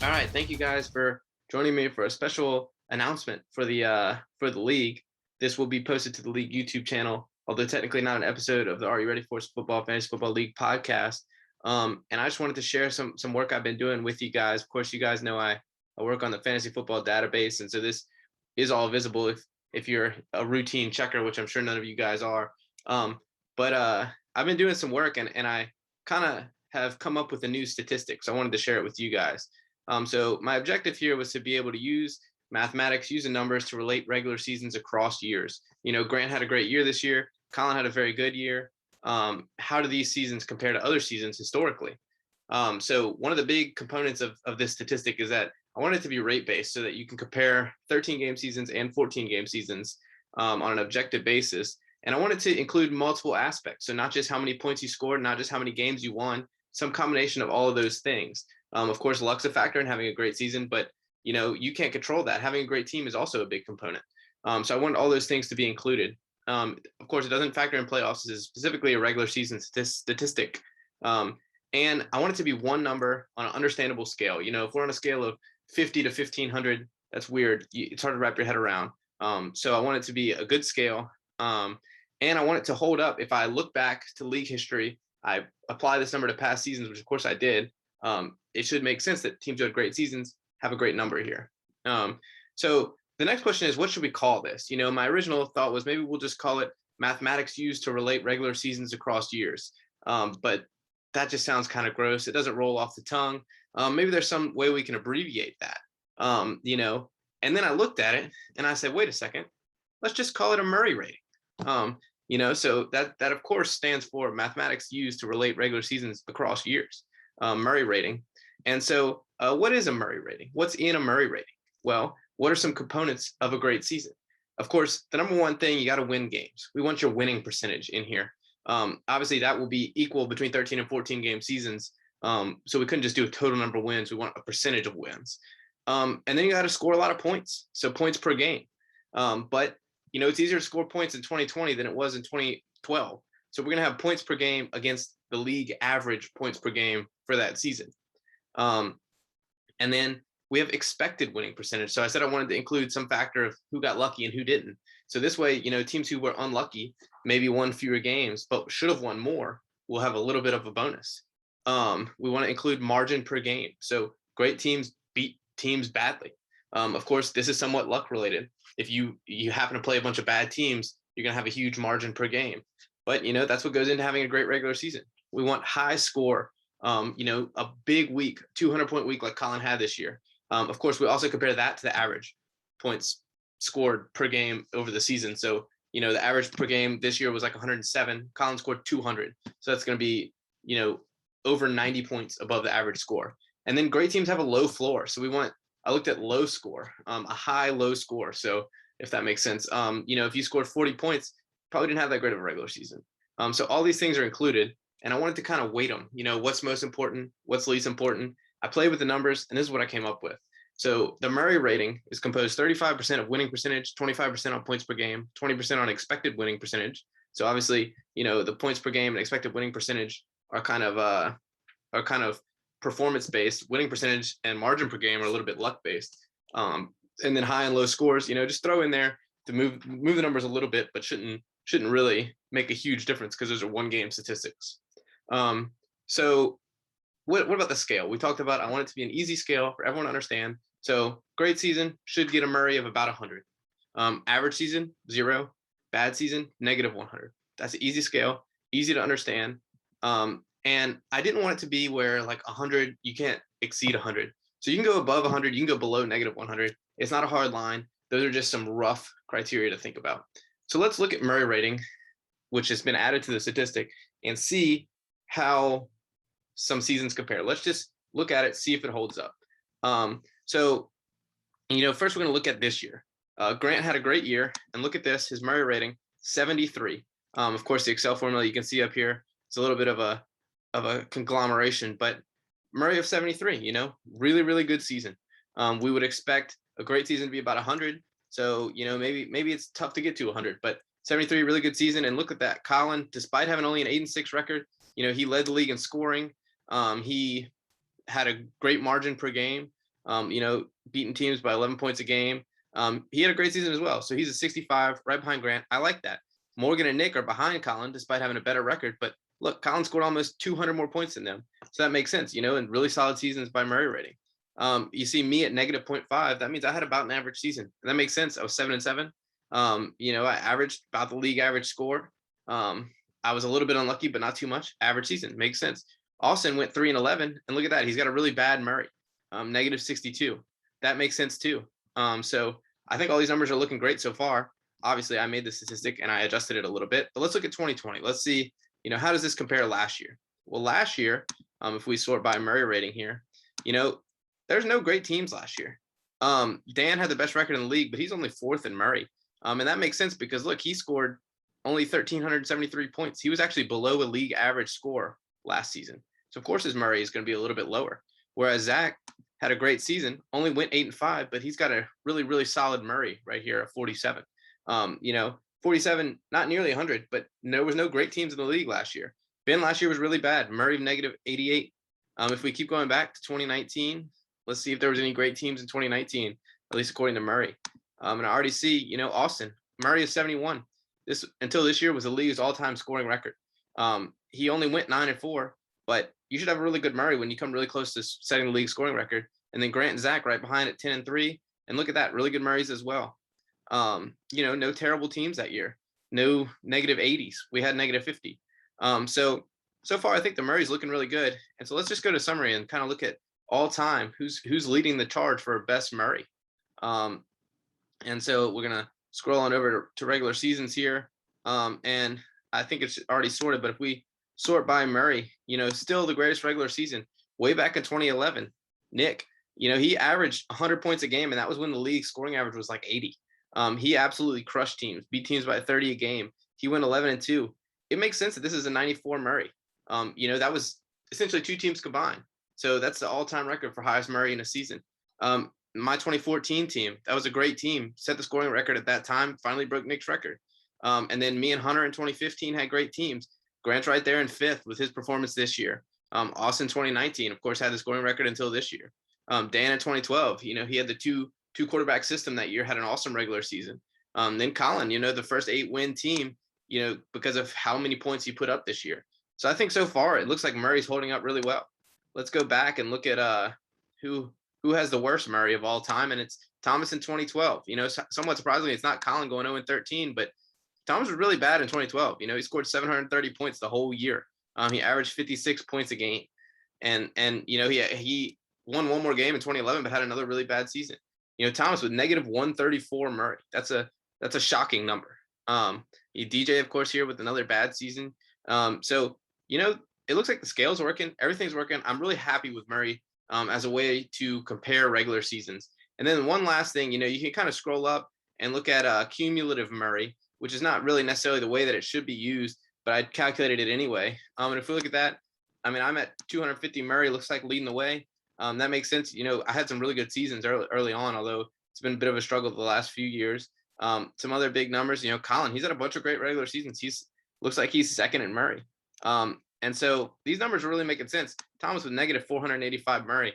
All right, thank you guys for joining me for a special announcement for the league. This will be posted to the league YouTube channel, although technically not an episode of the Are You Ready for Football Fantasy Football League podcast. And I just wanted to share some work I've been doing with you guys. Of course, you guys know I work on the fantasy football database, and so this is all visible if you're a routine checker, which I'm sure none of you guys are. But I've been doing some work, and I kind of have come up with a new statistic, so I wanted to share it with you guys. So my objective here was to be able to use mathematics, using numbers to relate regular seasons across years. You know, Grant had a great year this year. Colin had a very good year. How do these seasons compare to other seasons historically? So one of the big components of this statistic is that I want it to be rate based so that you can compare 13 game seasons and 14 game seasons on an objective basis. And I want it to include multiple aspects. So not just how many points you scored, not just how many games you won, some combination of all of those things. Of course, luck's a factor in having a great season, but you know, you can't control that. Having a great team is also a big component. So I want all those things to be included. Of course, it doesn't factor in playoffs. This is specifically a regular season statistic. And I want it to be one number on an understandable scale. You know, if we're on a scale of 50 to 1500, that's weird. It's hard to wrap your head around. So I want it to be a good scale. And I want it to hold up. If I look back to league history, I apply this number to past seasons, which of course I did. It should make sense that teams who had great seasons have a great number here. So the next question is, what should we call this? You know, my original thought was maybe we'll just call it mathematics used to relate regular seasons across years. But that just sounds kind of gross. It doesn't roll off the tongue. Maybe there's some way we can abbreviate that, you know. And then I looked at it and I said, wait a second, let's just call it a Murray rating. You know, so that of course stands for mathematics used to relate regular seasons across years. Murray rating. And so what is a Murray rating? What's in a Murray rating? Well, what are some components of a great season? Of course, the number one thing, you got to win games. We want your winning percentage in here. Obviously, that will be equal between 13 and 14 game seasons. So we couldn't just do a total number of wins. We want a percentage of wins. And then you got to score a lot of points. So points per game. But, you know, it's easier to score points in 2020 than it was in 2012. So we're going to have points per game against the league average points per game for that season. And then we have expected winning percentage. So I said I wanted to include some factor of who got lucky and who didn't. So this way, you know, teams who were unlucky, maybe won fewer games, but should have won more, will have a little bit of a bonus. We want to include margin per game. So great teams beat teams badly. Of course, this is somewhat luck related. If you happen to play a bunch of bad teams, you're going to have a huge margin per game. But, you know, that's what goes into having a great regular season. We want high score, you know, a big week, 200-point week like Colin had this year. Of course, we also compare that to the average points scored per game over the season. So, you know, the average per game this year was like 107. Colin scored 200. So that's going to be, you know, over 90 points above the average score. And then great teams have a low floor. So I looked at low score, a high low score. So if that makes sense, you know, if you scored 40 points, probably didn't have that great of a regular season. So all these things are included, and I wanted to kind of weight them. You know, what's most important, what's least important. I played with the numbers, and this is what I came up with. So the Murray rating is composed 35% of winning percentage, 25% on points per game, 20% on expected winning percentage. So obviously, you know, the points per game and expected winning percentage are kind of performance based. Winning percentage and margin per game are a little bit luck based. And then high and low scores, you know, just throw in there to move the numbers a little bit, but shouldn't really make a huge difference because those are one game statistics. So what about the scale? We talked about, I want it to be an easy scale for everyone to understand. So great season should get a Murray of about 100. Average season, 0. Bad season, -100. That's an easy scale, easy to understand. And I didn't want it to be where like 100, you can't exceed 100. So you can go above 100, you can go below -100. It's not a hard line. Those are just some rough criteria to think about. So let's look at Murray rating, which has been added to the statistic, and see how some seasons compare. Let's just look at it, see if it holds up. So, you know, first we're going to look at this year. Grant had a great year, and look at this, his Murray rating, 73. Of course, the Excel formula you can see up here, it's a little bit of a conglomeration, but Murray of 73, you know, really, really good season. We would expect a great season to be about 100. So, you know, maybe it's tough to get to 100, but 73, really good season. And look at that. Colin, despite having only an 8-6 record, you know, he led the league in scoring. He had a great margin per game. beating teams by 11 points a game. He had a great season as well. So he's a 65, right behind Grant. I like that. Morgan and Nick are behind Colin, despite having a better record. But look, Colin scored almost 200 more points than them. So that makes sense, and really solid seasons by Murray rating. You see me at negative 0.5. That means I had about an average season. And that makes sense. I was 7-7. I averaged about the league average score. I was a little bit unlucky, but not too much. Average season makes sense. Austin went 3-11, and look at that. He's got a really bad Murray, negative 62. That makes sense too. So I think all these numbers are looking great so far. Obviously, I made the statistic and I adjusted it a little bit. But let's look at 2020. Let's see, how does this compare last year? Well, last year, if we sort by Murray rating here, there's no great teams last year. Dan had the best record in the league, but he's only 4th in Murray. And that makes sense because, look, he scored only 1,373 points. He was actually below a league average score last season. So, of course, his Murray is going to be a little bit lower. Whereas Zach had a great season, only went 8-5, but he's got a really, really solid Murray right here at 47. 47, not nearly 100, but there was no great teams in the league last year. Ben last year was really bad. Murray negative 88. If we keep going back to 2019, let's see if there was any great teams in 2019, at least according to Murray. And I already see, Austin. Murray is 71. This until this year was the league's all-time scoring record. He only went 9-4, but you should have a really good Murray when you come really close to setting the league scoring record. And then Grant and Zach right behind at 10-3. And look at that, really good Murrays as well. No terrible teams that year. No negative 80s. We had negative 50. So far, I think the Murray's looking really good. And so let's just go to summary and kind of look at all time who's leading the charge for best Murray. And so we're gonna scroll on over to regular seasons here. And I think it's already sorted, but if we sort by Murray, still the greatest regular season way back in 2011. Nick, he averaged 100 points a game, and that was when the league scoring average was like 80. He absolutely crushed teams, beat teams by 30 a game. He went 11-2. It makes sense that this is a 94 Murray. That was essentially 2 teams combined. So that's the all-time record for highest Murray in a season. My 2014 team, that was a great team, set the scoring record at that time, finally broke Nick's record. And then me and Hunter in 2015 had great teams. Grant's right there in 5th with his performance this year. Austin 2019, of course, had the scoring record until this year. Dan in 2012, he had the two quarterback system that year, had an awesome regular season. Then Colin, the first 8-win team, because of how many points he put up this year. So I think so far it looks like Murray's holding up really well. Let's go back and look at who has the worst Murray of all time, and it's Thomas in 2012. Somewhat surprisingly, it's not Colin going 0-13, but Thomas was really bad in 2012. He scored 730 points the whole year. He averaged 56 points a game, and he won one more game in 2011, but had another really bad season. Thomas with negative 134 Murray. That's a shocking number. DJ, of course, here with another bad season. It looks like the scale's working. Everything's working. I'm really happy with Murray as a way to compare regular seasons. And then one last thing, you can kind of scroll up and look at cumulative Murray, which is not really necessarily the way that it should be used, but I calculated it anyway. And if we look at that, I'm at 250 Murray, looks like leading the way. That makes sense. I had some really good seasons early on, although it's been a bit of a struggle the last few years. Some other big numbers, Colin, he's had a bunch of great regular seasons. Looks like he's 2nd in Murray. And so these numbers are really making sense. Thomas with negative 485 Murray.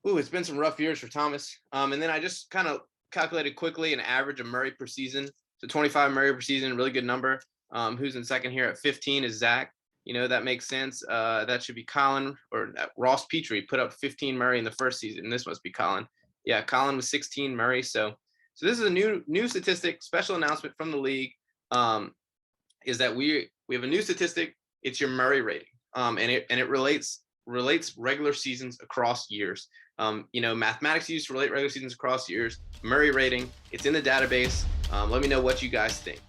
Ooh, it's been some rough years for Thomas. And then I just kind of calculated quickly an average of Murray per season. So 25 Murray per season, really good number. Who's in 2nd here at 15 is Zach. That makes sense. That should be Colin, or Ross Petrie put up 15 Murray in the first season. This must be Colin. Yeah, Colin was 16 Murray. So this is a new statistic, special announcement from the league. Is that we have a new statistic. It's your Murray rating, and it relates regular seasons across years. Mathematics used to relate regular seasons across years. Murray rating, it's in the database. Let me know what you guys think.